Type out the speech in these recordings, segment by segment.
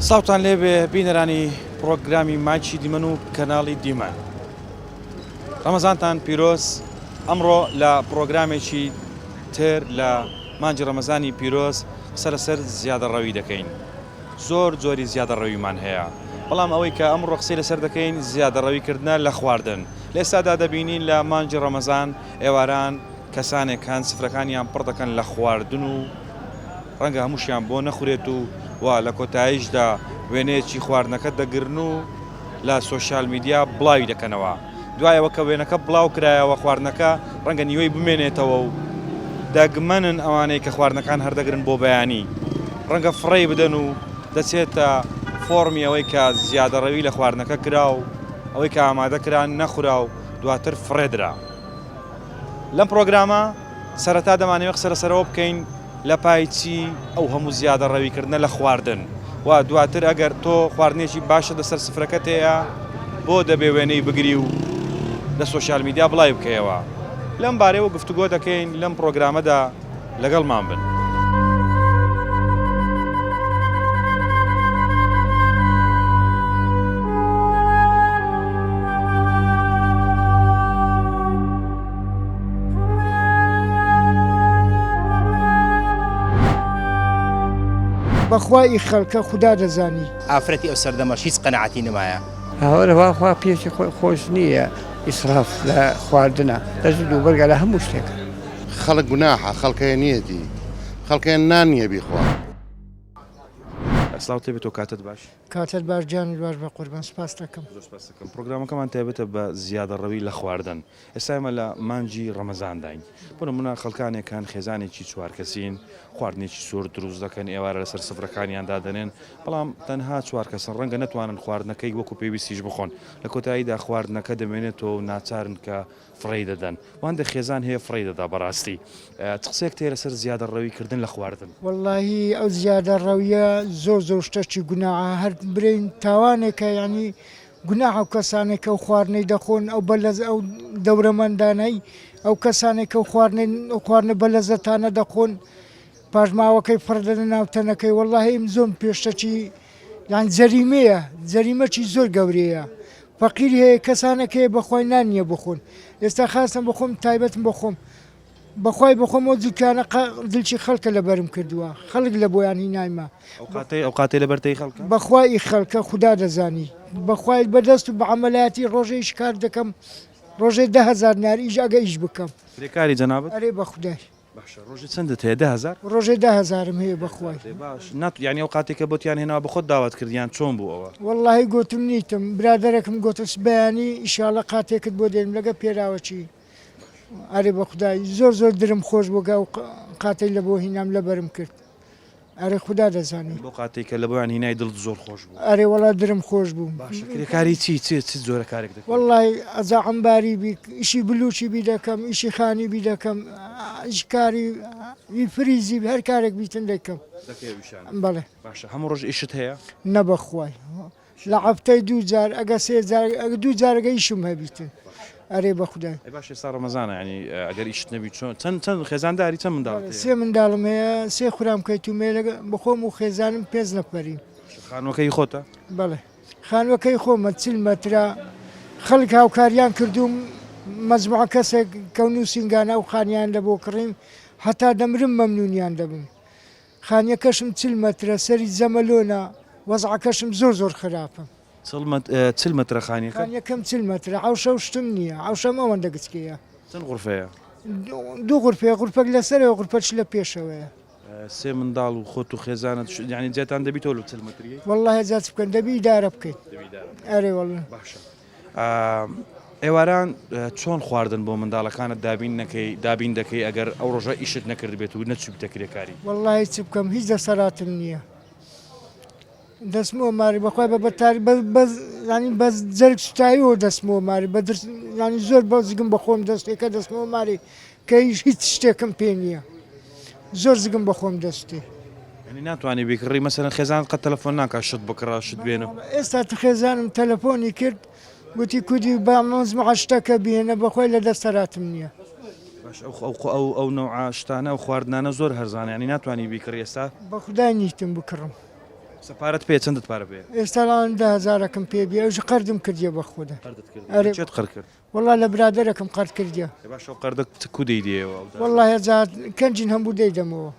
ساوتان لێبێ بینەرانی پرۆگرامی ماچی دیمەن و کەناڵی دیمەن. ڕەمەزانتان پیرۆز. ئەمڕۆ لە پرۆگرامێکی تر لە مانجی ڕەمەزانی پیرۆز قسە لەسەر زیادەڕەوی دەکەین. زۆر جۆری زیادەڕەویمان هەیە، بەڵام ئەوەی کە ئەمڕۆ قسەی لەسەر دەکەین زیادەڕەویکردنە لە خواردن. لە ئێستادا دەبینین لە مانجی ڕەمەزان ئێواران کەسانێکان سفرەکانیان پڕ دەکەن لە خواردن و ڕەنگە هەمووشیان بۆ نەخورێت و وا لە کۆتاییشدا وێنەیەکی خواردنەکە دەگرن و لە سۆشیال میدیا بڵاوی دەکەنەوە. دوایەوە کە وێنەکە بڵاو کرایەوە خواردنەکە ڕەنگە نیوەی بمێنێتەوە و دەگمەنن ئەوانەی کە خواردنەکان هەردەگرن بۆ بەیانی، ڕەنگە فڕێ بدەن و دەچێتە فۆرمی ئەوەی کە زیادەڕەوی لە خواردنەکە کرا و ئەوەی کە ئامادەکران نەخورا و دواتر فڕێدرا. لەم پرۆگرامە سەرەتا دەمانەوێت قسە لەسەرەوە بکەین لە پایچی ئەو هەموو زیادەڕەویکردنە لە خواردن و دواتر ئەگەر تۆ خواردنێکی باشە دەسەر سفرەکەت هەیە بۆ دەبێ وێنەی بگری و لە سۆشیال میدیا بڵای بکەیەوە. لەم بارەیەوە گفتوگۆ دەکەین لەم پرۆگرامەدا لەگەڵمان بن. بەخوای خەڵکە خوددا دەزانی. ئافرەتی ئەو سەردەمەش هیچ قەنەعەتی نمایە. هەوەرەواخوا پێشی خۆش نییە ئیسراف لە خواردنە دەست دووبەرگە لە هەموو شتێکە. خەڵک گوناحە، خەڵکەیە نیەتی، خەڵکەیە نان نییە بیخوا. ئەسلااو تێبێت تۆ کاتت باش. کاتت باش جانی باش بە قوربان سپاس دەکەم. پرۆگرامەکەمان تایبێتە بە زیادەڕەوی لە خواردن. ئێستا ئێمە لە مانجی ڕەمەزانداین. بۆ نمونە خەڵکانێکان خێزانێکی چوارکەسین خواردنێکی سۆر دروست دەکەن، ئێوارە لەسەر سفرەکانیاندا دەنێن، بەڵام تەنها چوار کەسن ڕەنگە نەتوانن خواردنەکەی وەکو پێویستیش بخۆن. لە کۆتاییدا خواردنەکە دەمێنێتەوە و ناچارن کە فڕێ دەدەن. وان خێزان هەیە فڕێ دەدا بەڕاستی. قسێک تێ لەسەر زیادەڕەویکردن لە خواردن. وەڵاهی ئەو زیادەڕەویە زۆر شتێکی گوناحە، هەر برین تاوانێکە، یعنی گوناحە و کەسانێکە و خواردنەی دەخۆن ئەو بەلەز ئەو دەورەمەندانەی ئەو کەسانێکە و خواردنە بەلەزەتانە دەخۆن پاژماوەکەی پڕدەنە ناوتەنەکەی. وەڵاهی زۆم پێشتەکی یان جەریمەکی زۆر گەورەیە. فەقیر هەیە کەسانەکەی بەخوای نانیە بخۆن. ئێستا خاستم بخۆم تایبەتم بخۆم بەخوای بخۆم ئەو جوکانە دڵی خەڵکە لەبەرم کردووە، خەڵک لە بۆیان هینایمە. ئەو قاتەی لەبەرتەی خەڵکە بەخوای خەڵکە خوددا دەزانی. بەخوای بەدەست و بە عەمەلیاتی ڕۆژەیش کار دەکەم، ڕۆژەی 10,000 ناری ئیش ئەگە ئیش بکەم. فرێکاری جەنابەت؟ ئەرێ بە خودای. باشە ڕۆژی چەندت هەیە؟ 10,000؟ ڕۆژەی 10,000م هەیە بەخوای. باش یعنی ئەو قاتێکە بۆتیان هێناوە بە خۆت داوات کردیان چۆن بوو ئەوە؟ وەڵاهی گوتم نیتم، برادەرێکم گوتس بەیانی ئیشاڵە قاتێکت بۆ دێنم لەگە پێراوەچی. ئەرێ بە خودای زۆر درم خۆش بۆگە و قاتەی لە بۆ هینام لەبەرم کرد. ئەرێ خوددا دەزانێت بۆ قاتێکە لە بۆیان هینای دڵ زۆر خۆش بوو. ئەرێ وەڵا درم خۆش بوو. کرێکاری چی زۆرە کارێک دەکەن؟ وەڵای ئەزا عەمباری بی، ئیشی بلوچی بی دەکەم، ئیشی خانی بی دەکەم، ئیشکاری فریزی هەر کارێک بیتن دەکەم. بەڵێ. باشە هەموو ڕۆژ ئیشت هەیە؟ نەبەخوای لە هەفتەی 2 ئەگە 2 جارگە ئیشم هەبیتن. ئەرێ بە خودای. باش ئێستا ڕەمەزانە، ینی ئەگەر ئیشت نەبی چەند خێزانداری چەند منداڵ؟ 3 منداڵم هەیە، 3 خورام کەیت و مێ بخۆم و خێزانم 5 نەفەرین. خانوەکەی خۆتە؟ بەڵێ خانوەکەی خۆمە 40 مەترە. خەڵک هاوکاریان کردوم مەجموعە کەسێک کەون و سینگانە و خانیان لە بۆ کڕیم هەتا دەمرم مەمنونیان دەبم. خانیەکەشم 40 مەترە، سەری زەمەلۆنە، وەزعەکەشم زۆر خراپە. 40 مەترە خانیەکە؟ خانیەکەم 40 مەترە، حوشە و شتم نییە، حوشەم ئەوەندە گچکەیە. چەند غورفەیە؟ 2 غورفەیە، غورفەک لەسەرەوە غورفەش لە پێشەوەیە. 3 منداڵ و خۆت و خێزانت ینی جێتان دەبیتەوە لە 40 مەتریە؟ وەڵاهی جات بکەن دەبی ئیدارە بکەیت. ئەرێ وەڵا. باشە. ئێواران چۆن خواردن بۆ منداڵەکانت دابین دەکەی ئەگەر ئەو ڕۆژە ئیشت نەکرد بێت و نەچووبتە کرێکاری؟ وەڵاهی چ بکەم هیچ دەسەڵاتم نییە. دەستمەوە ماری بەخوای بە بەتاری ینی بە جەرگ سوتاییەوە دەستمەوە ماری ینی زۆر زگم بەخۆم دەستێکە دەستمەوە ماری کە هیچ شتێکم پێ نییە. زۆر زگم بەخۆم دەستێ. ینی ناتوانانی بیکڕی مەسەرەن خێزان قەت تەلەفۆن ناکات شت بکڕا شت بێنەوە. ئێستا خێزانم تەلەفۆنی کرد گوتی کودی بە مەزمع شتەکە بێنە بەخۆی لە دەستەراتم نییە. ئەو نەوع شتانە و خواردنانە زۆر هەرزانە، ینی ناتوانانی بیکڕی ئێستا؟ بە خودای نیتم بکڕم. سەپارەت پێ چەندت پارە پێ ئێستاڵان 10,000ەکەم پێ بێ ئەوش قەردم کردیە بە خۆدا ئەرێ. چێت قەر کرد والله لە برادەرەکەم قەرد کردیە باشە قەردە کو دەیدیەوە والله هزار کەنجین هەموو دەیدەمەوە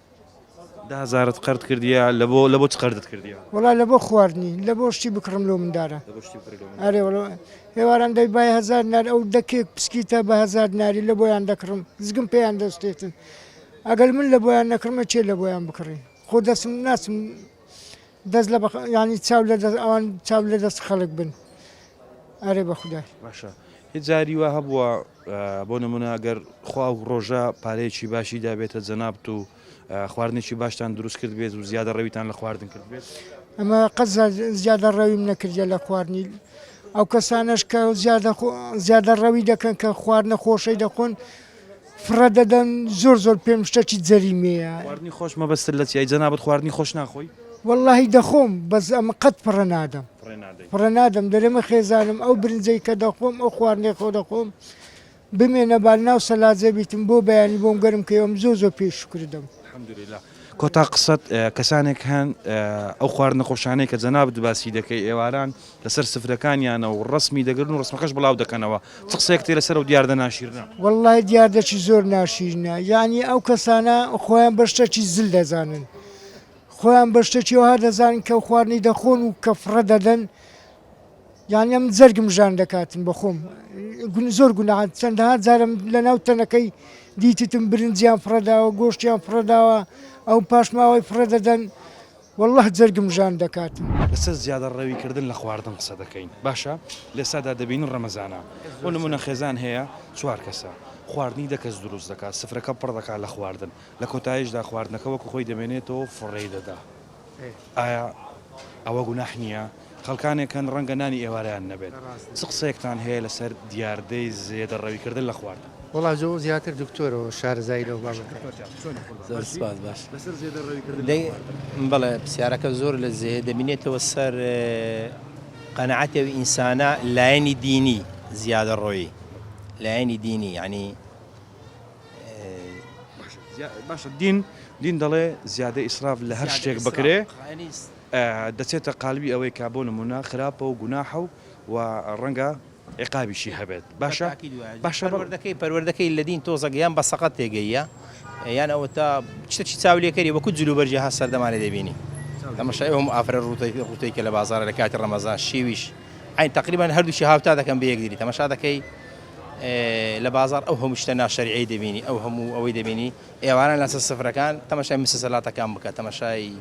10,000ت قەرد کردیە لە بۆ چ قەردت کردیە والله لە بۆ خواردنی لە بۆ شتی بکڕم لۆ مندارە ئەرێ هێواران دەی بای 1000 نار ئەو دەکێک پسکیتە بە 1000 ناری لە بۆیان دەکڕم زگم پێیان دەستێتن ئەگەر من لە بۆیان نەکڕمە چێ لە بۆیان بکڕی خۆ دەستم ناسم دەست لە ینی ئەوان چاو لە دەست خەڵک بن ئەرێ بە خودای باشە هیچ جاری وە هەبووە بۆ نمونە ئەگەر خوا و ڕۆژە پارەیەکی باشی دابێتە جەنابت و خواردنێکی باشتان دروست کرد بێت و زیادە ڕەویتان لە خواردن کرد بێت ئەمە قەت زیادە ڕەویم نەکردە لە خواردنی ئەو کەسانش کە زیادە ڕەوی دەکەن کە خواردنە خۆشەی دەخۆن فرە دەدەن زۆر پێم شتێکی جەریمەیە خواردنی خۆش مەبەستر لە چیای جەنابەت خواردنی خۆش ناخۆی واللهی دەخۆم بەس ئەمە قەت پڕە نادەم پڕە نادەم دەرێمە خێزانم ئەو برنجەی کە دەخۆم ئەو خواردنی خۆ دەخۆم بمێنە بال ناو سەلاجە بیتم بۆ بەیانی بۆم گەرم کەوەم زۆر پێشکردم الحەمدولillah کۆتا قسەت کەسانێک هەن ئەو خواردنە خۆشانەی کە جەنابت باسی دەکەی ئێواران لەسەر سفرەکانیانە و ڕسمی دەگرن و ڕسمەکەش بڵاو دەکەنەوە چ قسەیەک تێ لەسەر و دیاردە ناشیرنە واللهی دیاردەکی زۆر ناشیرنە یعنی ئەو کەسانە خۆیان بە شتێکی زل دەزانن خۆیان بە شتێکی وها دەزانن کە خواردنی دەخۆن و کە فرە دەدەن یعنی ئەم جەرگم ژان دەکاتن بە خۆم زۆر گوناحات چەندەها جارم لە ناو تەنەکەی دیتتم برنجیان فرەداوە گۆشتیان فرەداوە ئەو پاشماوەی فرە دەدەن والله جەرگم ژان دەکاتن لەسەر زیادە ڕەویکردن لە خواردن قسە دەکەین باشە لێسادا دەبین ڕەمەزانە بۆ نمونە خێزان هەیە 4 کەسە خواردنی دەکەس دروست دەکات سفرەکە پڕ دەکات لە خواردن لە کۆتاییشدا خواردنەکە وەکو خۆی دەمێنێتەوە فڕێی دەدا ئایا ئەوە گوناح نییە خەڵکانێکن ڕەنگە نانی ئێوارەیان نەبێت چ قسەیەکتان هەیە لەسەر دیاردەی زێدە ڕەویکردن لە خواردن وڵا زۆ زیاتر دکتۆرەوە شارزایی لەو بابەتە سپاس باش لەسەر زێدە ڕەویکردن بەڵێ پرسیارەکە زۆر لە زێ دەبینێتەوە سەر قەنەعەتێوی ئینسانە لایەنی دینی زیادە ڕۆیی لایەنی دینی ینی باشە دین دەڵێ زیادە ئیسراف لە هەر شتێک بکرێ دەچێتە قالبی ئەوەی کا بۆ نمونە خراپە و گوناحە و ڕەنگە عقابیشی هەبێت باشە پەروەردەکەی لە دین تۆزەگە یان بە سەقەت تێگەیە یان ئەوە تا شتێکی چاولێکەری وەکو جلوبەرجی ها سەردەمانێ دەبینی تەماشای ئەوم ئافرە ڕوتەی کە لە بازارە لە کاتی ڕەمەزان شیویش عین تقریبا هەردووشی هاوتا دەکەم بە یەکدیری تەماشا دەکەی لە بازار ئەو هەموو شتە ناشەریعی دەبینی ئەو هەموو ئەوەی دەبینی ئێواران لەسەر سفرەکان تەماشای مسلسلاتەکان بکە تەماشای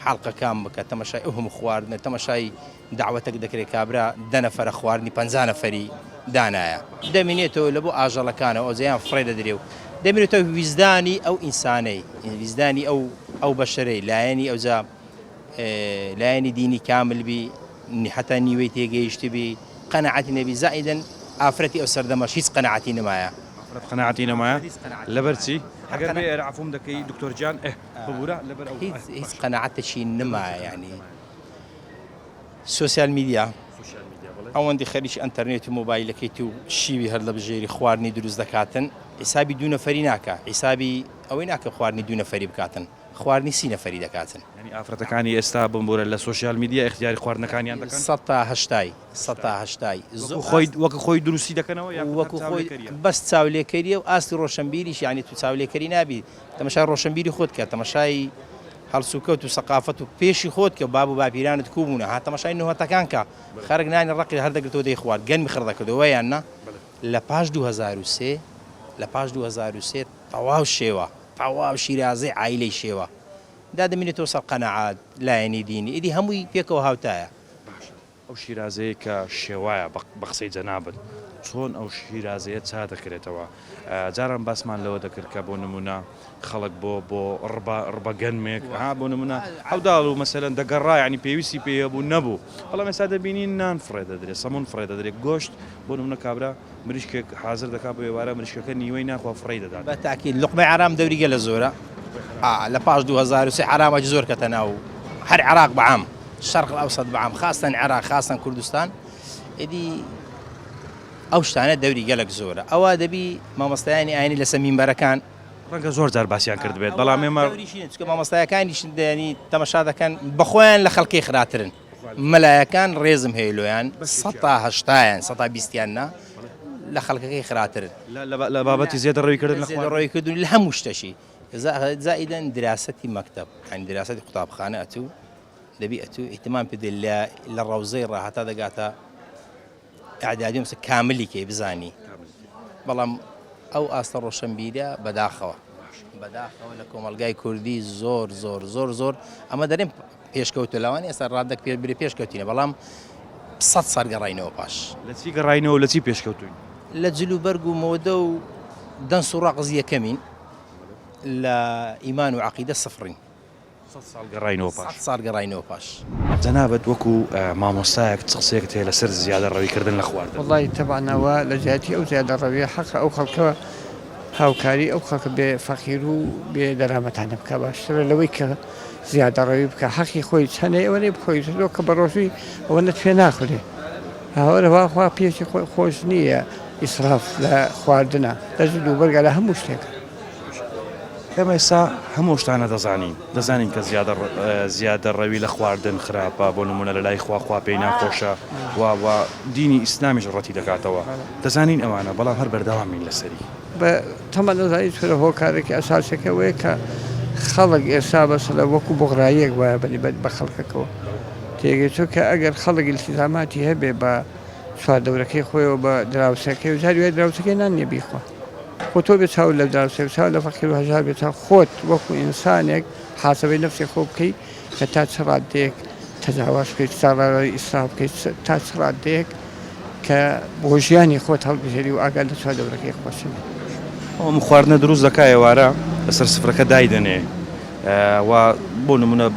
حەڵقەکان بکە تەماشای ئەو هەموو خواردنە تەماشای داوەتێک دەکرێت کابرا 10 نەفەرە خواردنی 50 نەفەری دانایە دەمێنێتەوە لە بۆ ئاژەڵەکانەوە ئەو جەیان فڕێ دەدرێ و دەمێنێتەوە ویزدانی ئەو ئینسانەی ویزدانی ئەو بەشەرەی لایەنی ئەوجا لایەنی دینی کامل بی حتا نیوەی تێگەیشتی بی قەنەعەتی نەبی زائیدەن ئافرەتی ئەو سەردەمەش هیچ قەنەعەتی نەمایە قەنەعەتی نەمایە لەبەرچی ئەگەر بێ ئێرە عەفوم دەکەی دکتۆر جان ببوورە لەبەر ئەو هیچ قەنەعەتێکی نەمایە یعنی سوسیال میدیا ئەوەندی خەریکی ئەنتەرنێت و مۆبایلەکەیت و شیوی هەر لە بژێری خواردنی دروست دەکاتن حیسابی 2 نەفەری ناکە حیسابی ئەوەی ناکە خواردنی 2 نەفەری بکاتن خواردنی 30 نەفەری دەکاتن ینی ئافرەتەکانی ئێستا بمبورە لە سوسیال میدیا اختیاری خواردنەکانیان دەکەن 180 وەکو خۆی دروستی دەکەنەوە وەکو خۆی بەس چاولێکەریە و ئاستی ڕۆشنبیریش ینی تو چاولێکەری نابی تەماشای ڕۆشنبیری خۆت کە تەماشای هەڵسوکەوت و سەقافەت و پێشی خۆت کە باب و باپیرانت کوبوونە ها تەماشای نوهەتەکان کە خەرک نانی ڕقی هەردەگرێتەوە دەیخوارد گەنمی خڕدەکردەوە یان نە لە پاش 2003 لە پاش 2003 تەواو شێوە تەواو شیرازەی عایلەی شێوە دادەمێنێتەوە سەر قەنەعات لایەنی دینی ئیدی هەمووی پێکەوە هاوتایە ئەو شیرازەیە کە شێوایە بە قسەی جەنابن چۆن ئەو شیرازەیە چا دەکرێتەوە جاران باسمان لەوە دەکرد کە بۆ نمونە خەڵک بۆ ڕبەگەنمێک بۆ نمونە هەوداڵ و مەسەلەن دەگەڕا ینی پێویستی پێبوو نەبوو بەڵام ئێستا دەبینی نان فڕێ دەدرێت سەمون فڕێ دەدرێت گۆشت بۆ نمونە کابرا مریشکێک حاضر دەکات بۆ ێوارە مریشکەکە نیوەی ناخوا فڕێ دەدات بە تاکید لوقمەی عرام دەوریگە لە زۆرە لە پاش 2003 عرامەی زۆر کەتە ناو هەر عێراق بەعام شەرق ئەوسەد بەعام خاستن عێراق خاستن کوردستان ئیدی ئەو شتانە دەوری گەلک زۆرە ئەوە دەبی مامۆستایانی ئاینی لەسەر مینبەرەکان ڕەنگە زۆر جار باسییان کرد بێت بەڵام ئێمە چکە مامۆستایەکانیش ینی تەمەشا دەکەن بەخۆیان لە خەڵکی خراترن مەلایەکان ڕێزم هەیە لۆیان 180یان 120یان نا لە خەڵکەکەی خراترن لە بابەتی زیادە ڕێویکردن لە ڕۆیکردن لە هەموو شتەشی زائدەن دراسەتی مەکتب عن دراسەتی قوتابخانە ئەتوو دەبی ئەتوو ئیتمان پێ لە ڕەوزەی ڕاهەتا دەگاتە ئەعدادی مەسە کاملی کەی بزانی بەڵام ئەو ئاستە ڕۆشنبیرە بەداخەوە لە کۆمەلگای کوردی زۆر زۆر زۆر زۆر ئەمە دەرێن پێشکەوتە لەوانی ئێستا ڕادێک پێ برێ پێشکەوتینە بەڵام 100 سەرگەڕینەوە پاش لە چی گەڕاینەوە لە چی پێشکەوتوین لە جلوبەرگ و مۆدە و دەنس و ڕەقز یەکەمین لە ئیمان و عەقیدە سفرین 100 ساڵ گەڕاینەوە پاش 100 ساڵ گەڕاینەوە پاش جەنابەت وەکو مامۆستایەک چ قسەیەکت هەیە لەسەر زیادە ڕەویکردن لە خواردن والله تەبانەوە لە جیاتی ئەو زیادە ڕەویە حەق ئەو خەڵکەوە هاوکاری ئەو خەڵکە بێ فەقیر و بێ دەرامەتانە بکە باشترە لەوەی کە زیادە ڕەوی بکە حەقی خۆی چەنێ ئەوە لێ بخۆی تۆ کە بەڕۆژووی ئەوە نەتوێ ناخورێ هاوەرەواخوا پێشی خۆش نییە ئیسراف لە خواردنە لە جلوبەرگە لە هەموو شتێکە ئێمە ئێستا هەموو شتانە دەزانین کە زیادە ڕەوی لە خواردن خراپە بۆ نمونە لە لای خوا پێی ناخۆشە و دینی ئیسلامیش ڕەتی دەکاتەوە دەزانین ئەوانە بەڵام هەر بەردەوامین لەسەری بە تەمە دەزانیت سورە هۆکارێکی ئەساسەکەوەیە کە خەڵک ئێستا بەسە لە وەکو بۆغراییەک وایە بە خەڵکەکەەوە تێگەچوو کە ئەگەر خەڵک التیزاماتی هەبێ بە چواردەورەکەی خۆیەوە بە دراوسەکەی و جاری وای دراوسەکەی نانیە بیخوا خۆ تۆ بێت چاو لە دراوسێک چاو لە فەقیر و هەژار بێت خۆت وەکو ئینسانێک حاسەبەی نەفسی خۆ بکەی کە تا چ ڕادەیەک تەجاواز بکەیت ساڕای ئیسراف بکەیت تا چ ڕادەیەک کە بۆ ژیانی خۆت هەڵبژێری و ئاگاد لە چواردەورەکەی خۆشن ئەوم خواردنە دروست دەکای ئێوارە لەسەر سفرەکە دایدەنێ و بۆ نمونە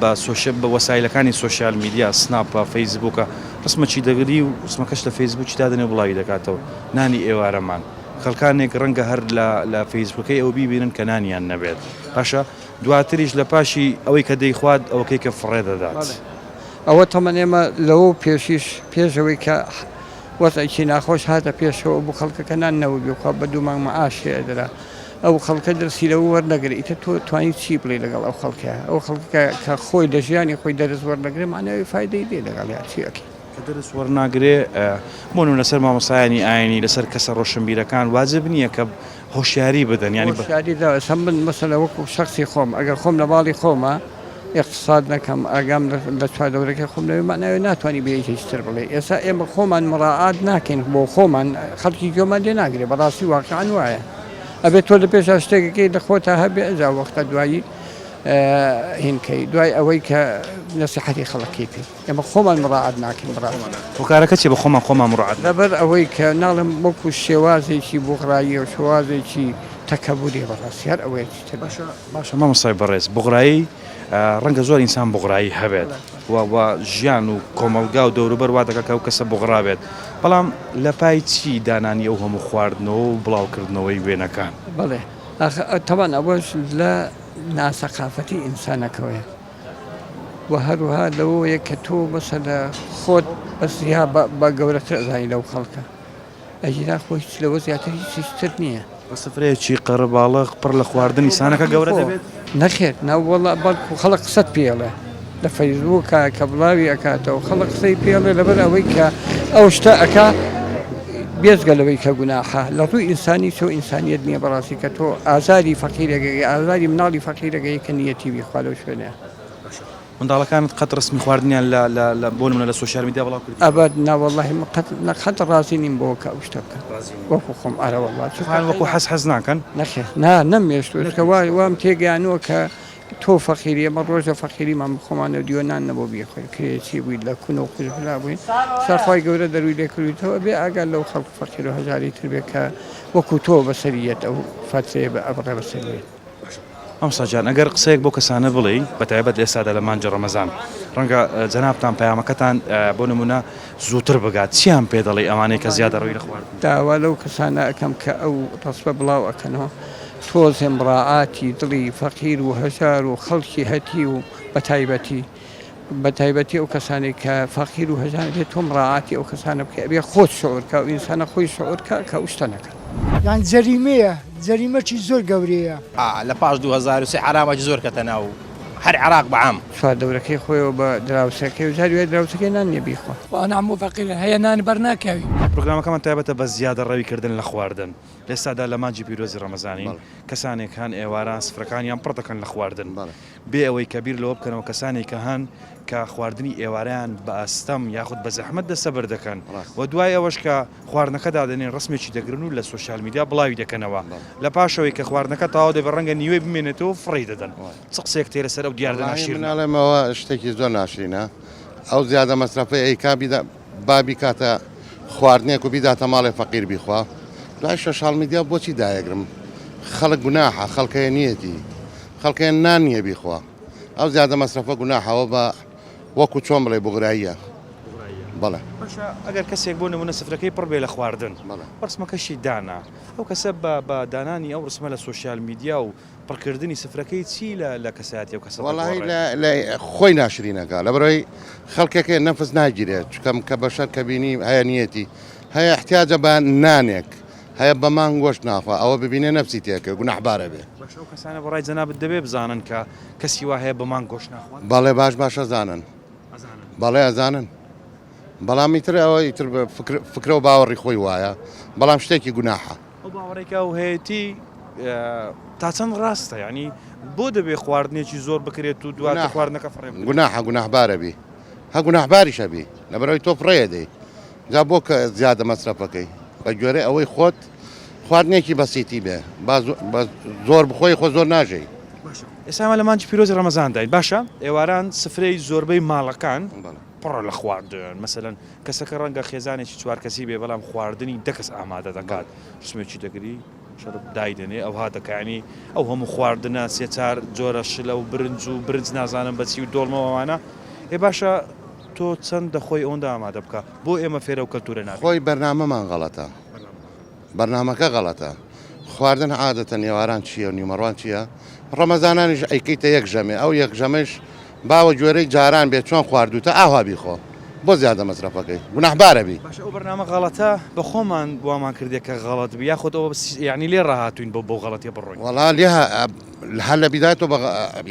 بە وەسایلەکانی سۆشیال میدیا سناپە فەیسبووکە ڕسمەکی دەگری و ڕسمەکەش لە فەیسبووکی دادنێ وڵاوی دەکاتەوە نانی ئێوارەمان خەڵکانێک ڕەنگە هەر لە فەیسبووکەی ئەو بیبینن کە نانیان نەبێت پاشە دواتریش لە پاشی ئەوەی کە دەیخوات ئەوەکەی کە فڕێ دەدات ئەوە تەمەنێمە لەوە پێشیش پێشەوەی کە وەزایکی ناخۆش هاتە پێشەوە بوو خەڵکەکە نانەوە بخوا بە دوو مانگ مەعاشێ دەرا ئەو خەڵکە دەرسی لەوە وەرنەگرێت ئیتر تۆ توانیت چی بڵێ لەگەڵ ئەو خەڵکە ئەو خەڵکە کە خۆی لە ژیانی خۆی دەرز وەرنەگرێ مانەوەی فایدەی دێ لەگەڵ یاچیەکە کە دەرس وەرناگرێ بۆن لەسەر مامۆسایانی ئاینی لەسەر کەسە ڕۆشنبیرەکان واجب نییە کە هۆشیاری بدەن ینی هۆشیاری داوە من مەسەلە وەکو شخصی خۆم ئەگەر خۆم لە باڵی خۆمە اقتصاد نەکەم ئاگام لە چواردەورەکەی خۆم لەوێ ماناوێ ناتوانانی بە هیچتر بڵێ ئێستا ئێمە خۆمان مڕاعات ناکەین بۆ خۆمان خەڵکی گوێمان لێ ناگرێ بەڕاستی واقعان وایە ئەبێت تۆ لە پێش شتێکەکەی لە خۆتا هەبێ ئەجا وەختە دوایی هینکەی دوای ئەوەی کە نەسیحەتی خەڵکی پێ ئێمە خۆمان مڕاعات ناکەین بڕات هۆکارەکە چێ بە خۆمان مڕاعات لەبەر ئەوەی کە ناڵم وەکو شێوازێکی بوغڕایی و شێوازێکی تەکەبوری بەڕاستی هەر ئەوەیەکی تر باشە مامۆستای بەڕێز بوغڕایی ڕەنگە زۆر ئینسان بوغڕایی هەبێت و ژیان و کۆمەلگا و دەوروبەر وا دەکە کە ئەو کەسە بوغڕا بێت بەڵام لە پای چی دانانی ئەو هەموو خواردنەوە و بڵاوکردنەوەی وێنەکان بڵێ تەمان ئەوەش لە ناسەقافەتی ئینسانەکەوەیە و هەروها لەوەیە کە تۆ بەسە لە خۆت بەسیا بە گەورەتر ئەزانی لەو خەڵکە ئەجیرا خۆی لەوە زیاتر هیچتر نییە بە سفرەیەکی قەرەباڵغ پڕ لە خواردنی ئینسانەکە گەورە دەبێت نەخێت ناوەڵا بەڵکو خەڵک قسەت پێڵێ لە فەیسبووکە کە بڵاوی ئەکاتەوە خەڵک قسەی پێڵێ لەبەر ئەوەی کە ئەو شتە ئەکا بێزگە لەوەی کە گوناحە لە ڕووی ئینسانی تۆ ئینسانیت نییە بەڕاستی کە تۆ ئازاری فەقیرەکەی ئازاری مناڵی فەقیرەکەی کە نیەتی بیخوا لەو شوێنەیە منداڵەکانت قەت ڕسمی خواردنیان لە بۆ منە لە سۆشیال میدیا بڵاو کرد ئەبەت ناوەڵی قەت ڕازی نیم بۆ کە ئەو شتە بکە وەکو خۆم ئارەوەڵات وەکو حەز ناکەن نەخێ نەمێشتکە وام تێگەیانەوە کە تۆ فەقیری ئەمە ڕۆژە فەقیریمان خۆمانە دیۆنان نەبوو بیخۆی کرێکی بوویت لە کون و قوژلا بووین ساخوای گەورە دەروی لێکردیتەوە بێ ئاگال لەو خەڵک فەقیر و هەژاری تر بێ کە وەکو تۆ بەسەریەت ئەو فەترێ بە ئەبڕێ بەسەریێت ئەمساجان ئەگەر قسەیەک بۆ کەسانە بڵێ بەتایبەت ئێستادا لە مانجە ڕەمەزان ڕەنگە جەنابتان پەیامەکەتان بۆ نمونە زووتر بگات چیان پێ دەڵێ ئەوانەی کە زیادە ڕەوی لە خواردن داوا لەو کەسانە ئەەکەم کە ئەو ڕسبە بڵاو ئەکەنەوە تۆزێ مڕاعاتی دڵی فەقیر و هەژار و خەڵکی هەتی و بەتایبەتی ئەو کەسانی کە فەقیر و هەژار بێت تۆ مڕاعاتی ئەو کەسانە بکە ئەبێ خۆت شعورکە و ئینسانە خۆی شعورکە کە ئەو شتە نەکەن یان جەریمەیە جەریمەی زۆر گەورەیە لە پاش 2023 حرامەی زۆر کەتە ناو هەر عراق بەعام چواردەورەکەی خۆیەوە بە دراوسەکەی و جاروێت دراوسەکەی نان نییە بیخۆ وانام و فەقیرە هەیە نانی بەرناکەوی پرۆگرامەکەمان تایبەتە بە زیادە ڕەویکردن لە خواردن لێستادا لە مانجی پیرۆزی ڕەمەزانی کەسانێک هەن ئێواران سفرەکانیان پڕ دەکەن لە خواردن بێ ئەوەی کەبیر لەوە بکەنەوە کەسانێک کە هەن کە خواردنی ئێوارەیان بە ئەستەم یاخود بە زەحمەت دەسەبەر دەکەن و دوای ئەوەش کە خواردنەکەدا دەنێن ڕسمێکی دەگرن و لە سوۆسیال میدیا بڵاوی دەکەنەوە لە پاشەوەی کە خواردنەکە تاوا دەبێ ڕەنگە نیوەی بمێنێتەوە فڕی دەدەن چ قسێک تێ لەسەر ئەو دیار دەناشیرن ناڵێمەوە شتێکی زۆر ناشرینە ئەو زیادە مەسرفی ئەیکا بابی کاتە خواردنێک و بیداتە ماڵێ فەقیر بیخوا لای سوۆسیال میدیا بۆچی دایەگرم خەڵک گوناحە خەڵکەیە نیەتی خەڵکەیە نان نییە بیخوا ئەو زیادە مەسرفە گوناحەوە بە وەکو چۆن بڵێ بوغراییە بەڵێ ئەگەر کەسێک بۆ نمونە سفرەکەی پڕ بێ لە خواردن ڕسمەکەشی دانا ئەو کەسە بە دانانی ئەو ڕسمە لە سوۆسیال میدیا و پڕکردنی سفرەکەی چی لە کەسایەتی و کەسە وەڵی خۆی ناشرینەکە لە بەرەوەی خەڵکێکە نەفس ناگیرێت چکەم کە بەشەر کە بینی هەیە نیەتی هەیە احتیاجە بە نانێک هەیە بە مانگ گۆشت ناخوا ئەوە ببینێ نەفسی تێکە گوناحبارە بێ ئەو کەسانە بەڕای جەنابەت دەبێ بزانن کە کەسی وا هەیە بە مانگ گۆشت ناخوات بەڵێ باشە زانن بەڵێ ئەزانن بەڵام ئیتر ئەوە ئیتر فکرە و باوەڕی خۆی وایە بەڵام شتێکی گوناحە ئەو باوەڕێکە و هەیەی تا چەند ڕاستە ینی بۆ دەبێ خواردنێکی زۆر بکرێت و دواتە خواردنەکە فڕێ گوناحە گوناحبارە بی هە گوناحباریشە بی لە بەرەوەی تۆ فڕەیە دەی جا بۆ کە زیادە مەسرفەکەی بە گوێرە ئەوەی خۆت خواردنێکی بەسیتی بێ زۆر بخۆی خۆ زۆر ناژەی ئێستا لە مانجی پیرۆزی ڕەمەزان داین باشە ئێواران سفرەی زۆربەی ماڵەکان پڕە لە خواردن مەسەلەن کەسەکە ڕەنگە خێزانێکی چوار کەسی بێ بەڵام خواردنی دەکەس ئامادە دەکات ڕسمێکی دەگری شەرب دایدنێ ئەوها دەکانی ئەو هەموو خواردنە سێ چار جۆرە شلە و برنج نازانم بەچی و دۆڵمەوەوانە ئێ باشە تۆ چەند دەخۆی ئەوەندا ئامادە بکە بۆ ئێمە فێرە و کەلتورە ناکە خۆی بەرنامەمان غەڵەتە بەرنامەکە غەڵەتە خواردن عادەتە نێواران چییە و نیومەڕوان چییە ڕەمەزانانیش ئەیکەیتە یەک ژەمێ ئەو یەک ژەمەش باوە گوێرەی جاران بێت چۆن خواردوتە ئاوا بیخۆ بۆ زیادە مەسرفەکەی گوناحبارە بی باشە ئەو بەرنامە غەڵەتە بە خۆمان بۆمان کردێ کە غەڵەت بی یاخۆت ئەوە یعنی لێ ڕاهاتوین بۆ غەڵەتیە بڕۆین وەڵا لێ هەر لە بیدایەوە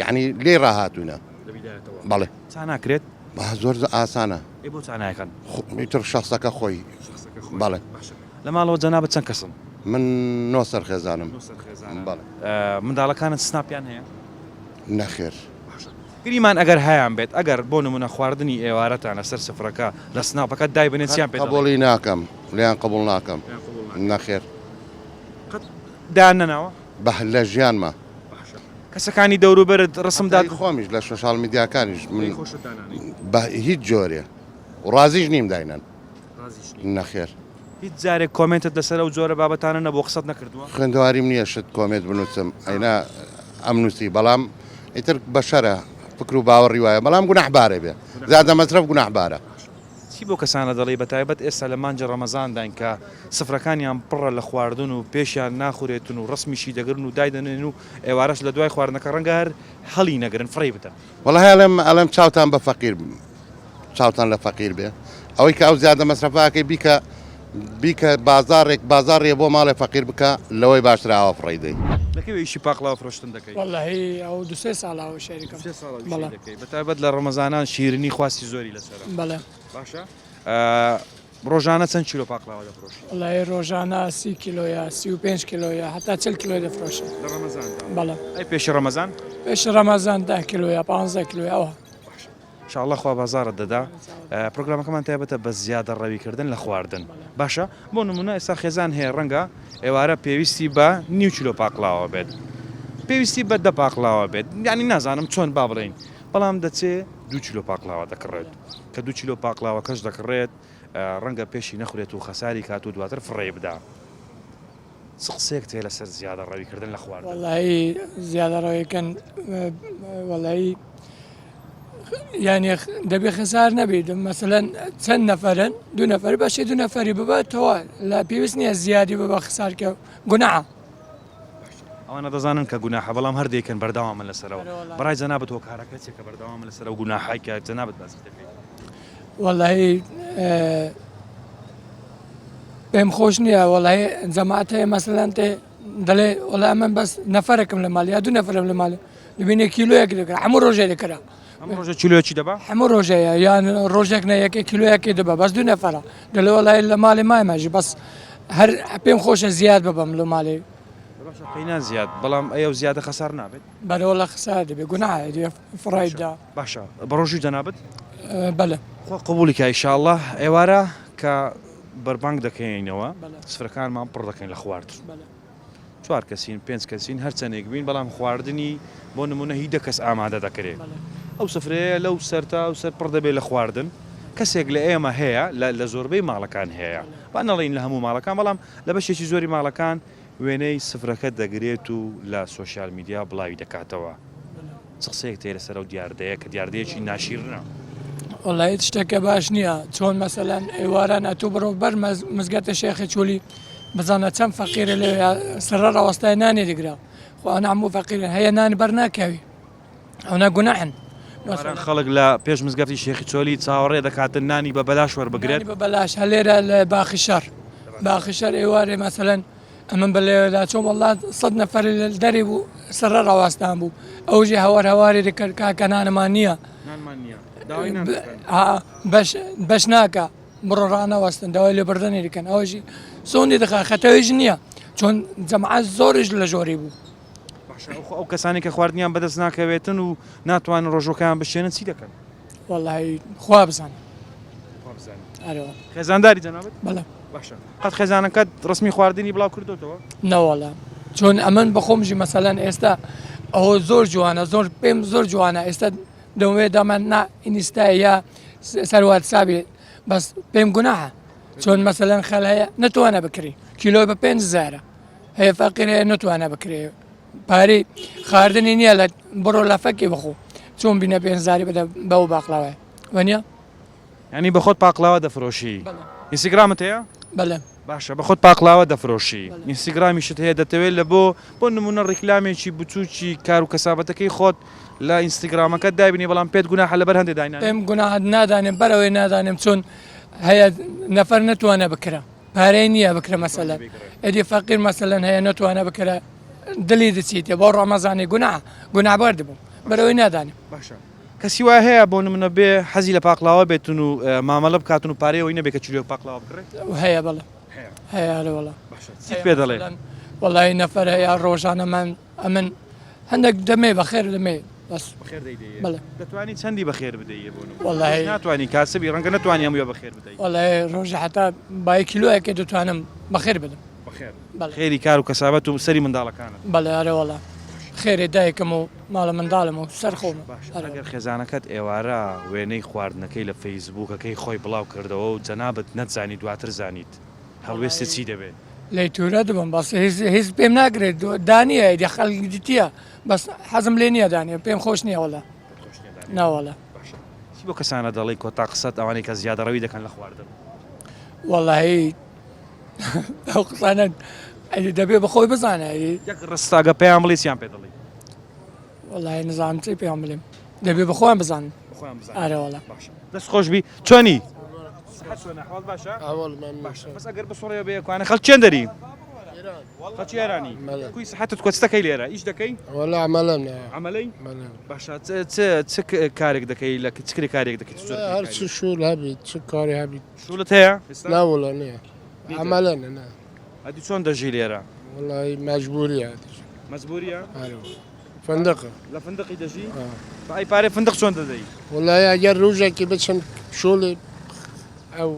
یعنی لێ ڕاهاتوونە بەڵێ چا ناکرێت زۆر ئاسانە بۆ چانایەکەن میتر شخصەکە خۆی بەڵێ لە ماڵەوە جەنابەت چەند کەسم من نۆ سەرخێزانم منداڵەکانت سناپیان هەیە نەخێر گریمان ئەگەر هەیان بێت ئەگەر بۆ نمونە خواردنی ئێوارەتانە سەر سفرەکە لە سناپەکە دای بنێتیان پێ قبولی ناکەم لیان قبول ناکەم نەخێر دان نەناوە بە لە ژیانمە کەسەکانی دەوروبەرت ڕسمداد خۆمیش لە سوۆسیال میدیاکانیش من بە هیچ جۆرێ و ڕازیش نیم داینەن نەخێر هیچ جارێک کۆمنتت لەسەر ئەو جۆرە بابەتانە نەبوو قسەت نەکردووە خوێندەواریم نییە شت کۆمنت بنووسم ئەینا ئەم نووسی بەڵام ئیتر بەشەرە فکر و باوەڕی وایە بەڵام گوناحبارە بێ زیادە مەسرف گوناحبارە چی بۆ کەسانە دەڵێ بەتایبەت ئێستا لە مانجە ڕەمەزانداین کە سفرەکانیان پڕە لە خواردن و پێشیان ناخورێتن و ڕسمیشی دەگرن و دایدەنێن و ئێوارەش لە دوای خواردنەکە ڕەنگە هەر هەڵی نەگرن فڕێ بدەن وەڵا ئەڵێم چاوتان بە فەقیر چاوتان لە فەقیر بێ ئەوەی کە ئەو زیادە مەسرفاکەی بیکە بازارێ بۆ ماڵێ فەقیر بکە لەوەی باشتراوە فڕی دەی لەکەوێشی پاقلاوە فرۆشتن دەکەی واللهی ئەو دو سێ ساڵاوە شەریکەم بەتایبەت لە ڕەمەزانان شیرنی خواستی زۆری لەسەر بەڵێ باشە ڕۆژانە چەند کیلۆ پاقلاوە دەفرۆشی واللهی ڕۆژانە 30 کیلۆیە 35 کیلۆیە هەتا 40 کیلۆی دەفرۆشە لە ڕەمەزان بەڵێ ئەی پێشی ڕەمەزان پێش ڕەمەزان 10 کیلۆیە 15 کیلۆیە ئەوە انشاءالله خوا بازارت دەدا پرۆگرامەکەمان تایبەتە بە زیادە ڕەویکردن لە خواردن باشە بۆ نمونە ئێستا خێزان هەیە ڕەنگە ئێوارە پێویستی بە نیو کیلۆ پاقلاوە بێت پێویستی بە دە پاقلاوە بێت ینی نازانم چۆن با بڵێین بەڵام دەچێت 2 کیلۆ پاقلاوە دەکڕێت کە 2 کیلۆ پاقلاوە کەش دەکڕێت ڕەنگە پێشی نەخورێت و خەساری کات و دواتر فڕێ بدا قسێک تێ لەسەر زیادە ڕەویکردن لە خواردن واللهی زیادە ڕەویکەن واللهی یعنی دەبێ خەسار نەبێت مەسەلەن چەند نەفەرن دو نەفەری باشێ دو نەفەری بباتەوە لە پێویست نییە زیادی ببە خسارکە گوناحە ئەوانە دەزانن کە گوناحە بەڵام هەردێکن بەردەوامن لەسەرەوە بەڕای جەنابەت وە کارەکەچێکە بەردەوامن لەسەر و گوناحای کە جەنابەت باسی دەکەیت واللهی پێم خۆش نییە وڵی جەماعت هەیە مەسەلەن تێ دەڵێ وڵای من بەس نەفەرێکم لە ماڵ یا دوو نەفرم لە ماڵ دەبینێ کیلویەک دەکرا هەموو ڕۆژێ دەکرا ئەم ڕۆژە کیلۆکی دەبا هەموو ڕۆژەیە یان ڕۆژێک نەیەکە کیلویەکی دەبە بەس دوو نەفرە دەڵێ وڵای لە ماڵی مایمەژی بەس هەر پێم خۆشە زیاد ببەم لە ماڵی قەینا زیاد بەڵام ئەو زیادە خەسار نابێت بەرەوە لە خسار دەبێ گوناهی فڕایدا باشە بە ڕۆژی دەنابێت بەڵێ خۆ قبولی کە ئیشاءالله ئێوارە کە بەربانگ دەکەینەوە بەڵێ. سفرەکانمان پڕ دەکەین لە خواردن بەڵێ. 4 کەسین 5 کەسین هەرچەندێک بین بەڵام خواردنی بۆ نمونە هی دە کەس ئامادە دەکرێت ئەو سفرەیە لەو سەرتا و سەر پڕ دەبێت لە خواردن کەسێک لە ئێمە هەیە لە زۆربەی ماڵەکان هەیە با نەڵین لە هەموو ماڵەکان بەڵام لە بەشێکی زۆری ماڵەکان وێنەی سفرەکە دەگرێت و لە سوۆسیال میدیا بڵاوی دەکاتەوە قسەیەک تێ لەسەر ئەو دیاردەیە کە دیاردەیەکی ناشیرنە وڵی شتێکە باش نییە چۆن مەسەلەن ئێواران ئەتو بڕۆ بەر مزگەتە شێخی چولی بزانە چەند فەقیرە لێ سەر ڕاوەستای نانی دەگرا خۆیان هەموو فەقیرن هەیە نانی بەرناکەوی ئەوە گوناحن خەڵک لە پێش مزگەفتی شێخی چۆلی چاوەڕێ دەکاتن نانی بە بەلاش وەربگرێت بە بەلاش هەلێرە لە باخی شەر باخی شەر ئێوارێ مەسەلەن ئەمن بەلێدا چۆن وڵات 100 نەفەر دەری بوو سەر ڕاوەستان بوو ئەوژی هەوار هەواری دەکرد کاکە نانەمان نییە بەش ناکە بڕۆ ڕانەوەستن داوای لێ بردننی دیکەن ئەوژی سۆندی دەخا خەتەویش نییە چۆن جەمعەت زۆریش لە ژۆری بوو ئەو کەسانی کە خواردنیان بەدەست ناکەوێتن و ناتوانن ڕۆژۆکەیان بشێنن چی دەکەن وەڵی خوا بزانە خێزانداری جەنابەت بەڵێ باشە قەت خێزانەکەت ڕسمی خواردنی بڵاو کردوتەوە نەوەڵە چۆن ئەمن بەخۆمژی مەسەلەن ئێستا ئەوە زۆر جوانە زۆر پێم زۆر جوانە ئێستا دەوێت دامان نا ئینیستای یا سەروات سابێ بەس پێم گوناهە چۆن مەسەلەن خەل هەیە نتوانە بکری کیلۆی بە 5,000 هەیە فەقیرەیە نتوانە بکرێ پارەی خواردنی نییە لە بڕۆ لە فەکی بخۆ چۆن بینە 5,000 بدە بەو باقلاوە وەنیە ینی بە خۆت پاقلاوە دەفرۆشی ئینستاگرامت هەیە بەڵێ باشە بە خۆت پاقلاوە دەفرۆشی ئینستاگرامیشت هەیە دەتەوێت لە بۆ نمونە ڕیکلامێکی بچووکی کار و کەسابەتەکەی خۆت لە ئینستاگرامەکەت دابینی بەڵام پێت گوناحە لەبەر هەندێک داینان پێم گوناهات نادانێم بەرەوەی نادانێم چۆن هەیە نەفەر نتوانە بکرە پارەی نییە بکرە مەسەلەن ئەدی فەقیر مەسەلەن هەیە نتوانە بکرە دلی دەچیتێ بۆ ڕۆمەزانی گوناهبار دەبوو بەرەوەی نادانێم باشە کەسی وای هەیە بۆ نمونە بێ حەزی لە پاقلاوە بێتون و مامەڵە بکاتون و پارەیەوەی نەبێت کە چلۆ پاقلاوە بکڕێت هەیە بەڵێ هەیە وڵە چیت پێ دەڵێ وڵی نەفەر هەیە ڕۆژانە ئەمن هەندێک دەمێ بەخێر دەمێ بەس بەڵێ دەتوانانی چەندی بەخێر بدەیە بۆ وڵی ناتوانانی کاسبی ڕەنگە نتوانانی هەمووی بەخێر بدەیت وڵی ڕۆژە حتا بای کیلوەکە دەتوانم بەخێر بدەم خێری کار و کەسابەت و سەری منداڵەکانە بەڵێ ئەرەوەڵە خێری دایکم و ماڵە منداڵم و سەر خۆم ئەگەر خێزانەکەت ئێوارە وێنەی خواردنەکەی لە فەیسبووکەکەی خۆی بڵاو کردەوە و جەنابەت نەتزانی دواتر زانیت هەڵوێستە چی دەبێت لی تورە دەبم بەس هیچ پێم ناگرێت دانیە دی خەڵکی دیتیە بەس حەزم لێ نییە دانیە پێم خۆش نییە وڵە ناوەڵە چی بۆ کەسانە دەڵی کۆتا قسەت ئەوانەی کە زیادەڕەوی دەکەن لە خواردن وەڵی ئەو قسانە دەبێ بەخۆی بزانە یەک ڕستاگە پێیان بڵیسیان پێ دەڵی وەڵی نزانم چی پێیان بڵێم دەبێ بەخۆیان بزانن ئارەوەڵە دەست خۆشبی چۆنی بەس ئەگەر بسوڕێ بێکوانە خەڵ چێن دەری خەڵکی ئێرانی کوی سەحەتت کۆچتەکەی لێرە ئیش دەکەی ولا عملم عملەی باشە چ کارێک دەکەی لە چکری کارێک دەکەیت هەر چ شول هەبیت چ کاری هەبیت شولت هەیە ناوڵە نییە عملەنە نه ئەدی چۆن دەژی لێرە وڵی مەجبوریە مەجبوریە فندقە لە فندقی دەژی ئەی پارێ فندق چۆن دەدەی وڵای ئەگەر ڕۆژێکی بچم شۆڵێ ئەو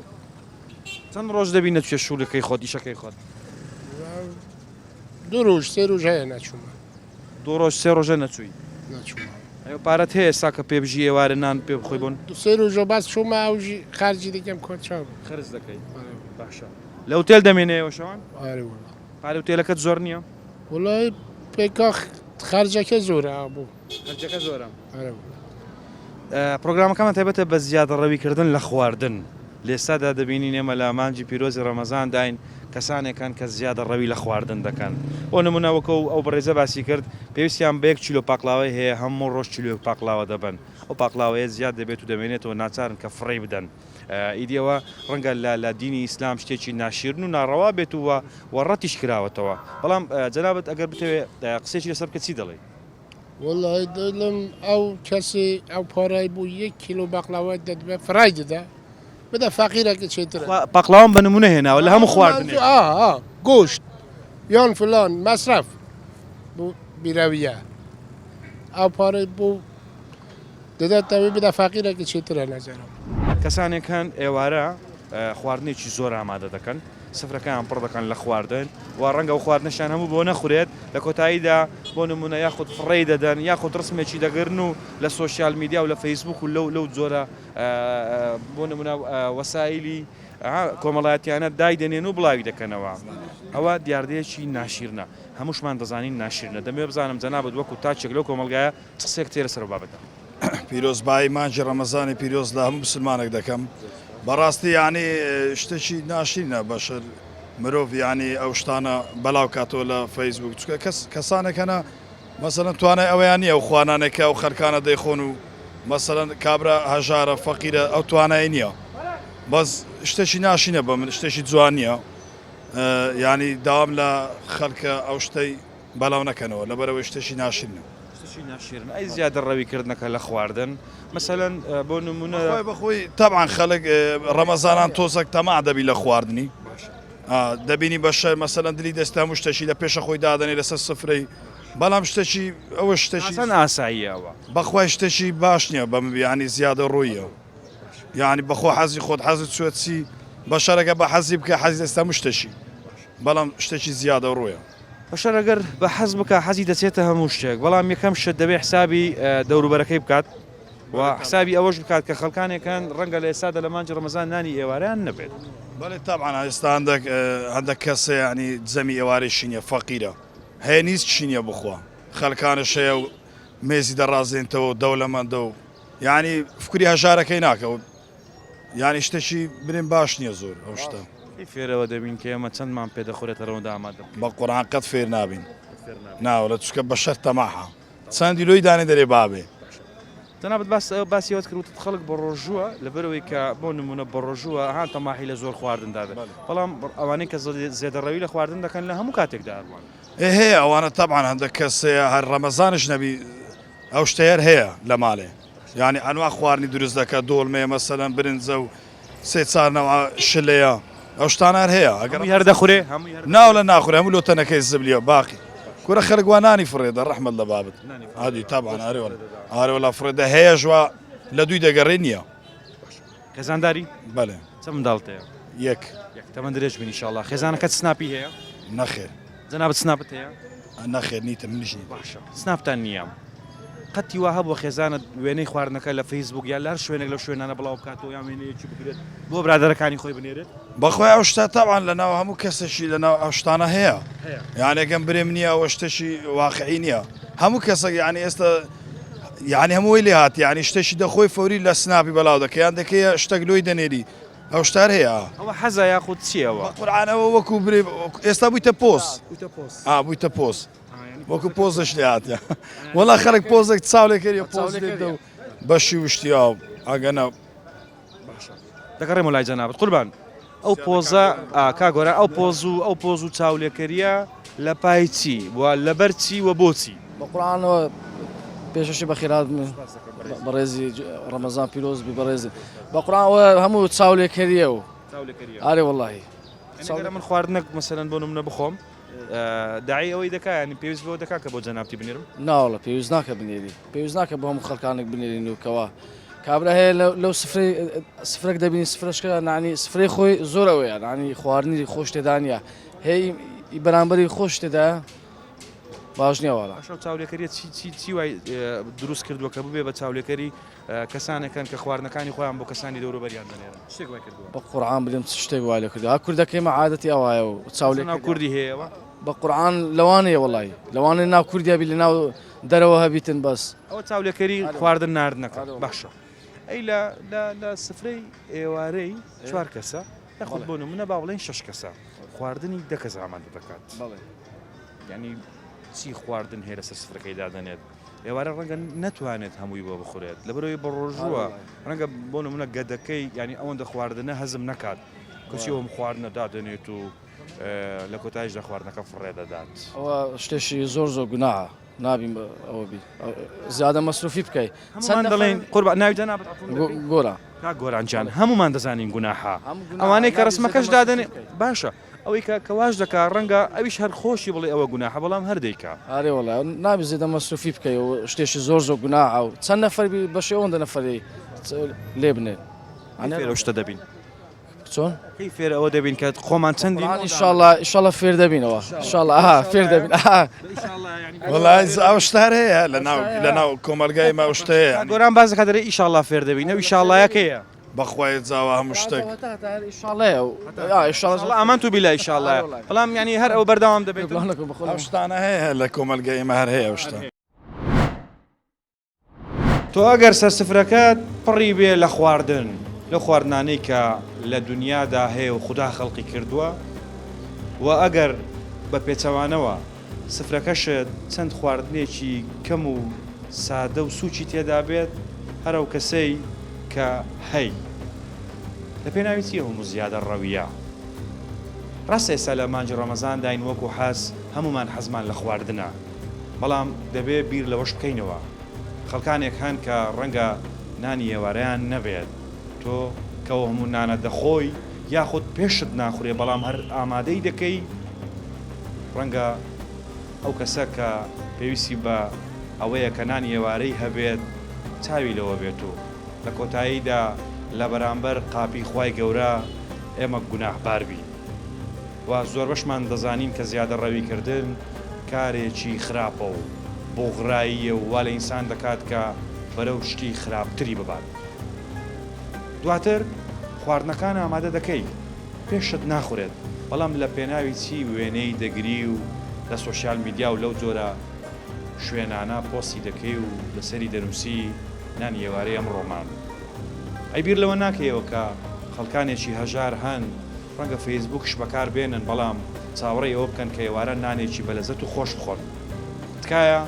چەند ڕۆژ دەبی نەچێ شوولەکەی خۆت ئیشەکەی خۆت دوو ڕۆژ سێ ڕۆژ هەیە نەچوومە دوو ڕۆژ سێ ڕۆژە نەچووی نەچوومە ئەو پارەت هەیە ساکە پێ بژی ئێوارە نان پێ بخۆی بۆن دو سێ ڕۆژە باس چوومە ئەوژی خارجی دەکەم کۆچاو خرج دەکەی باشە لە ئوتێل دەمێنەوە شەوان ئارێ وڵا پارە ئوتێلەکەت زۆر نییە وڵای پێکا خارجەکە زۆرە بوو خەرجەکە زۆرە ئارێ پرۆگرامەکەمان تایبەتە بە زیادە ڕەویکردن لە خواردن لێستادا دەبینین ئێمە لە مانجی پیرۆزی ڕەمەزان داین کەسانێکان کە زیادە ڕەوی لە خواردن دەکەن بۆ نمونەوەکە و ئەو بەڕێزە باسی کرد پێویستیان بە 1 کیلۆ پاقلاوەی هەیە هەموو ڕۆژ کیلۆ پاقلاوە دەبن ئەو پاقلاوەیە زیاد دەبێت و دەمێنێتەوە ناچارن کە فڕێ بدەن ئیدیەوە ڕەنگە لە دینی ئیسلام شتێکی ناشیرن و ناڕەوا بێت و ڕەتیش کراوەتەوە بەڵام جەنابەت ئەگەر بتەوێت قسێکی لەسەر بکە چی دەڵێ والله دلم ئەو کەسی ئەو پارای بوو 1 کیلۆ باقلاوە دەدبێت فرای دەدا بدە فەقیرێکی چێترە پاقلاوان بە نمونە هێناوە لە هەموو خواردنێ گۆشت یان فلان مەصرف بوو بیراویە ئەو پارەی بوو دەداتەوەی بدە فەقیرێکی چێترە نەزانم کەسانێکان ئێوارە خواردنێکی زۆر ئامادە دەکەن سفرەکان پڕ دەکەن لە خواردن و ڕەنگە و خواردنشان هەموو بۆ نەخورێت لە کۆتاییدا بۆ نمونە یاخود فڕێ دەدەن یاخود ڕسمێکی دەگرن و لە سۆسیال میدیا و لە فەیسبوک و لەو جۆرە بۆ نمونە وەسایلی کۆمەڵایەتیانە دایدەنێن و بڵاوی دەکەنەوە ئەوە دیاردەیەکی ناشیرنە هەمووشمان دەزانین ناشیرنە دەمێ بزانم جەنابەت وەکو تاچێک لەو کۆمەلگایە قسێک تێرە سەر بابەتە پیرۆزبایی مانجی ڕەمەزانی پیرۆز لە هەموو مسلمانێک دەکەم بەڕاستی یعنی شتێکی ناشرینە بەشر مرۆڤ ینی ئەو شتانە بەلاو کاتەوە لە فەیسبوک چکە کەسانێکەنە مەسەرەن توانای ئەوەیان نیە و خوانانێکە و خەرکانە دەیخۆن و مەسەرەن کابرا هەژارە فەقیرە ئەو توانای نییە بەس شتێکی ناشینە بە من شتێکی جوان نییە ینی داوام لە خەڵکە ئەو شتەی بەلاو نەکەنەوە لەبەرەوەی شتێکی ناشرینە ناشرن ئەی زیادە ڕەویکردنەکە لە خواردن مەسەلەن بۆ نمونە بەخۆی تەبعاان خەڵک ڕەمەزانان تۆزێک تەما دەبی لە خواردنی دەبینی بەشە مەسەلەن دلی دەستا و شتێکی لە پێشە خۆی دادنێ لەسەر سفرەی بەڵام شتێکی ئەوە شتێکی ئاساییەوە بەخوای شتێکی باش نییە بە ینی زیادە ڕوویە یعنی بەخۆ حەزی خۆت حەزت سوێتچی بەشارەکە بە حەزی بکە حەزی دەستا شتێکی بەڵام شتێکی زیادە ڕوویە بەشەر ئەگەر بە حەز بکە حەزی دەچێتە هەموو شتێک بەڵام یەکەم شت دەبێت حسابی دەوروبەرەکەی بکات و حسابی ئەوەش بکات کە خەڵکانێکان ڕەنگە لە ئێستا لە مانجی ڕەمەزان نانی ئێوارەیان نەبێت بەڵێ تابعاان ئێستا هەندێک کەسە ینی جەمی ئێوارەی نییە فەقیرە هەیە نیست چینیە بخوا خەلکانە شەیە و مێزی دەڕازێنتەوە دەوڵەمەندە و ینی فکری هەژارەکەی ناکەوت ینی شتێکی برین باش نییە زۆر ئەو شتە فێرەوە دەبین کە ئێمە چەندمان پێدەخورێتەوەدا ئامادە بە قورآن قەت فێر نابین ناوە چکە بە شەر تەماحە چەندی لۆی دانێ دەرێ بابێ تەنابەت باسیەوەت کردوت خەڵک بە ڕۆژووە لەبەرەوەی کە بۆ نمونە بە ڕۆژووە هان تەماحی لە زۆر خواردندادە بەڵام ئەوانەی کە زێدەڕەوی لە خواردن دەکەن لە هەموو کاتێکدا ئەوان هەیە ئەوانە تەبعاان هەندێک کەسەیە هەر ڕەمەزانش نەبی ئەو شتەیەر هەیە لە ماڵێ ینی ئەنوا خواردنی دروست دەکە دۆڵمەیە مەسەلەن برنجە و سێ چارنەوە شلەیە ئەو شتانار هەیە ئەگەر هەر دەخورێ ناو لە ناخورێ هەموو لۆتەنەکەی زبلیە باقی کورە خەرگوانانی فڕێدە ڕەحمەت لە بابت عادی تابعاان ئارێوە لە فڕێدە هەیە ژوا لە دوی دەگەڕێ نییە خێزانداری بەێ چە منداڵتەیە یەک تەمەند درێژ بنی ئینشاءالله خێزانەکەت سناپی هەیە نەخێر جەنابەت سناپت هەیە نەخێر نیتە منیشنی باشە سناپتان نییە قەتی وا هەبووە خێزانت وێنەی خواردنەکە لە فەیسبوک یا لەر شوێنێک لە شوێنانە بڵاو بکاتەوە یان وێنەیەکی بگرێت بۆ برادەرەکانی خۆی بنێرێت بەخۆی ئەو شتا تاوان لەناو هەموو کەسێکی لەناو ئەو شتانە هەیە یانێکم برێم نییە ئەوە شتێکی واقعی نییە هەموو کەسێک یعنی ئێستا یعنی هەمووی لێ هاات یعنی شتێکی دەخۆی فەوری لە سناپی بەلاو دەکەیان دەکەیە شتێک لۆی دەنێری ئەو شتار هەیە ئەوە حەزە یاخود چیەوە قورعانەوە وەکو برێ ئێستا بوویتە پۆست بوویتە پۆست وەکو پۆزش لێ هااتە وەڵا خەرک پۆزێک چاولێکەری پۆز بەشی وشتیا و ئەگەنە دەگەڕێمە لای جەنابەت قوربان ئەو پۆزە کاگۆرە ئەو پۆز و چاولێکەریە لە پای چی وە لەبەر چی وە بۆچی بەقورآانەوە پێشەشی بەخیرات بەڕێزی ڕەمەزان پیرۆزبی بەڕێزی بەقورآانەوە هەموو چاولێکەریە و ئارێ وەڵی من خواردنەک مەسەلەن بۆ نمونە بخۆم داعی ئەوەی دەکا ینی پێویست بۆ دەکا کە بۆ جەنابتی بنێرم ناوڵە پێویست ناکە بنێری پێویست ناکە بۆ هەموو خەڵکانێک بنێرین و کەوا کابرا هەیە لەو سفرێک دەبینی سفرشکە نانی سفرەی خۆی زۆرەوەیە نانی خواردنی خۆش تێدانە هەی بەرامبەری خۆش تێدا باش نییەوەڵە چاولێکەریە چی وای دروست کردووە کە ببێ بە چاولێکەری کەسانێکن کە خواردنەکانی خۆیان بۆ کەسانی دەوروبەریان دەنێرن شتێک وای کردووە بە قورعان بلێم شتێک وای لە کردو کوردەکەیمە عادەتی ئەوایە و چاولێک ناو کوردی هەیەەوە بە قورعان لەوانەیە وڵی لەوانەیە ناو کوردیابی لە ناو دەرەوە هەبیتن بەس ئەوە چاولێکەری خواردن ناردنەکە باشە ئەی لە سفرەی ئێوارەی چوار کەسە یاخود بۆ نمونە با بڵێن 6 کەسە خواردنی دەکەس ئامادە دەکات ینی چی خواردن هەیە لەسەر سفرەکەی دادەنێت ئێوارە ڕەنگە نەتوانێت هەمووی بۆ بخورێت لەبەرەوەی بە ڕۆژووە ڕەنگە بۆ نمونە گەدەکەی ینی ئەوەندە خواردنە هەزم نەکات کەسی ئەوم خواردنە دادێنێت و لە کۆتایش لە خواردنەکە فڕێدەدات ئەوە شتێکی زۆر زۆر گوناها نابین ئەوە بی زیادە مەسروفی بکەیت هەمومان دەڵێن قوربان ناویتە نابێت گۆرە کا گۆرانجان هەمومان دەزانین گوناحا ئەوانەی کە ڕسمەکەش دادنێ باشە ئەوەی کە کەواش دەکا ڕەنگە ئەویش هەر خۆشی بڵێ ئەوە گوناحە بەڵام هەردەیکا ئارێ وڵای نابی زیادە مەسروفی بکەی و شتێکی زۆر زۆر گوناها و چەند نەفەربی بەشێ ئەوەندە نەفەری لێ بنێت فێرە شتە دەبین چۆن؟ کەی فێر ئەوە دەبین کە خۆمان چەندی ئیشاڵە فێر دەبینەوە ئیشاڵە فێر دەبین وڵای ئەو شتار هەیە لەناو کۆمەلگای ما شتەیە گۆران باز دەکات دەرێ ئیشاڵا فێر دەبین ئەو ئیشاڵایەکەیە بەخوای جاوا هەموو شتێک ئامان تو بیلا ئیشاڵایە بەڵام ینی هەر ئەو بەرداوام دەبێت ئەو شتانە هەیە لە کۆمەلگای ما هەر هەیە ئەو شتە تۆ ئەگەر سەرسفرەکەت پڕی بێ لە خواردن لە خواردنانەی کە لە دنیادا هەیە و خوددا خەڵقی کردووە و ئەگەر بە پێچەوانەوە سفرەکەشت چەند خواردنێکی کەم و سادە و سوچی تێدا بێت هەرو کەسەی کە هەی لە پێناوی چیە هەموو زیادە ڕەویە ڕاست ئێستا لە مانجی ڕەمەزان داین وەکو حەز هەمومان حەزمان لە خواردنە بەڵام دەبێ بیر لەوەش بکەینەوە خەڵکانێک هەن کە ڕەنگە نانی ئێوارەیان نەبێت تۆ کەەوە هەموو نانە دەخۆی یاخود پێشت ناخورێ بەڵام هەر ئامادەی دەکەی ڕەنگە ئەو کەسە کە پێویستی بە ئەوەیە کە نانی ئێوارەی هەبێت چاوی لەوە بێت و لە کۆتاییدا لە بەرامبەر قاپی خوای گەورە ئێمە گوناحبار بین و زۆر بەشمان دەزانین کە زیادە ڕەویکردن کارێکی خراپە و بۆغراییە و وا لە ئینسان دەکات کە بەرەو شتی خراپتری ببات دواتر خواردنەکان ئامادە دەکەی پێشت ناخورێت بەڵام لە پێناوی چی وێنەی دەگری و لە سۆشیال میدیا و لەو جۆرە شوێنانە پۆستی دەکەی و لەسەری دەنووسی نانی ئێوارەی ئەم ڕۆمان ئەیبیر لەوە ناکەیەوە کە خەڵکانێکی هەژار هەن ڕەنگە فەیسبووکش بەکار بێنن بەڵام چاوەڕێی ئەوە بکەن کە ئێوارە نانێکی بەلەزەت و خۆش بخۆن تکایە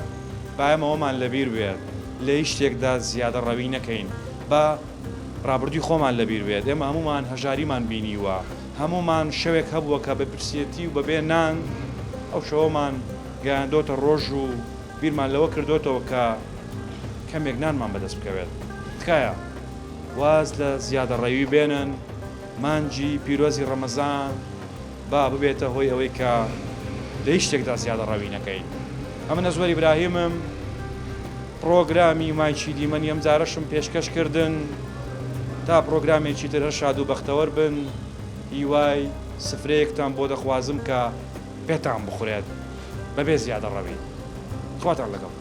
باەمەوەمان لەبیر بێت لە هیچ شتێکدا زیادە ڕەوی نەکەین بە ڕابردوی خۆمان لەبیر بێت ئێمە هەمومان هەژاریمان بینیوە هەمومان شەوێک هەبووە کە بە پرسیەتی و بەبێ نان ئەو شەوەمان گەیاندۆتە ڕۆژ و بیرمان لەوە کردوتەوە کە کەمێک نانمان بەدەست بکەوێت تکایە واز لە زیادە ڕەوی بێنن مانجی پیرۆزی ڕەمەزان با ببێتە هۆی ئەوەی کە لە هیچ شتێکدا زیادە ڕەوی نەکەین ئەمە نەزوەری ئیبراهیمم پرۆگرامی مایکی دیمەنی ئەم جارەشم پێشکەش کردن تا پرۆگرامێکی تر هەر شاد و بەختەوەر بن هیوای سفرەیەکتان بۆ دەخوازم کە پێتان بخورێت بەبێ زیادە ڕەوی خواتان لەگەڵ